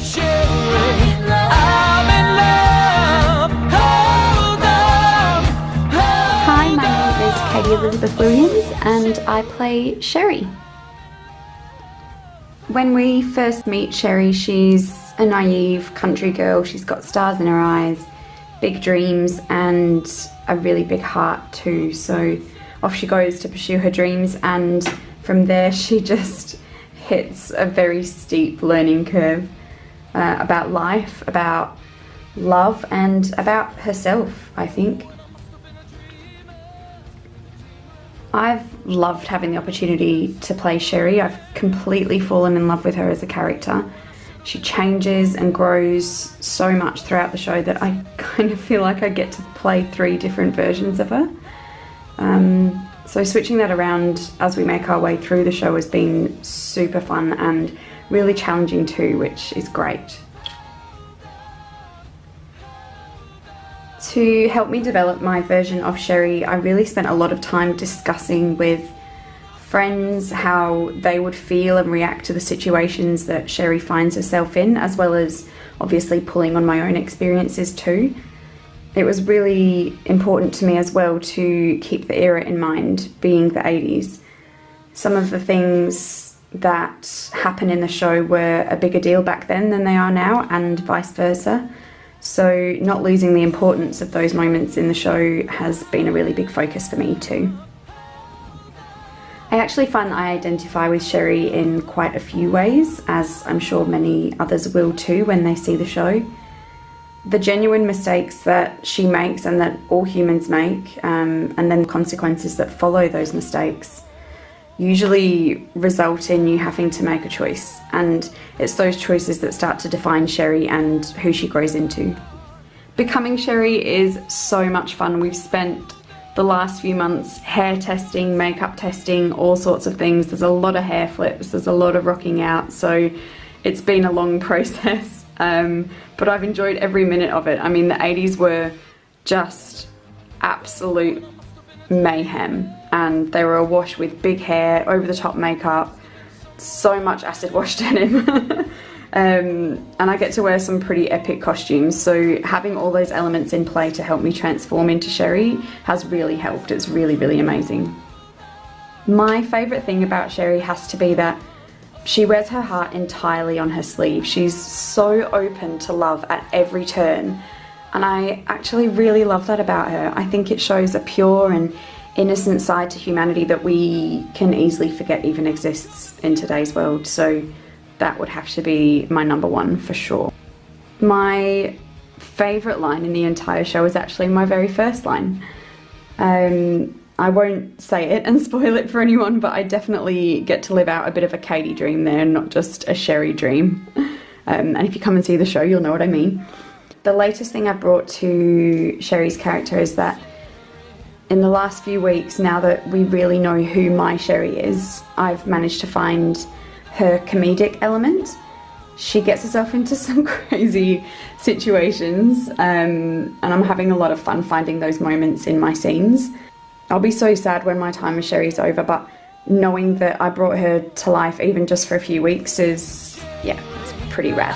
Sherrie, I'm in love. Hold on, Hi, my name is Katie Elizabeth Williams and I play Sherrie. When we first meet Sherrie, she's a naive country girl. She's got stars in her eyes, big dreams and a really big heart too. So off she goes to pursue her dreams, and from there she just hits a very steep learning curve about life, about love and about herself, I think. I've loved having the opportunity to play Sherrie. I've completely fallen in love with her as a character. She changes and grows so much throughout the show that I kind of feel like I get to play 3 different versions of her. So switching that around as we make our way through the show has been super fun and really challenging too, which is great. To help me develop my version of Sherrie, I really spent a lot of time discussing with friends how they would feel and react to the situations that Sherrie finds herself in, as well as obviously pulling on my own experiences too. It was really important to me as well to keep the era in mind, being the 80s. Some of the things that happen in the show were a bigger deal back then than they are now, and vice versa. So not losing the importance of those moments in the show has been a really big focus for me too. I actually find that I identify with Sherrie in quite a few ways, as I'm sure many others will too when they see the show. The genuine mistakes that she makes and that all humans make, and then the consequences that follow those mistakes, usually result in you having to make a choice, and it's those choices that start to define Sherrie and who she grows into. Becoming Sherrie is so much fun. We've spent the last few months hair testing, makeup testing, all sorts of things. There's a lot of hair flips, there's a lot of rocking out, so it's been a long process. But I've enjoyed every minute of it. I mean, the 80s were just absolute mayhem, and they were awash with big hair, over the top makeup, so much acid wash denim. And I get to wear some pretty epic costumes, so having all those elements in play to help me transform into Sherrie has really helped. It's really, really amazing. My favourite thing about Sherrie has to be that she wears her heart entirely on her sleeve. She's so open to love at every turn, and I actually really love that about her. I think it shows a pure and innocent side to humanity that we can easily forget even exists in today's world, so that would have to be my number one for sure. My favourite line in the entire show is actually my very first line. I won't say it and spoil it for anyone, but I definitely get to live out a bit of a Katie dream there, not just a Sherrie dream. And if you come and see the show, you'll know what I mean. The latest thing I've brought to Sherrie's character is that in the last few weeks, now that we really know who my Sherrie is, I've managed to find her comedic element. She gets herself into some crazy situations, and I'm having a lot of fun finding those moments in my scenes. I'll be so sad when my time with Sherrie's over, but knowing that I brought her to life even just for a few weeks is, yeah, it's pretty rad.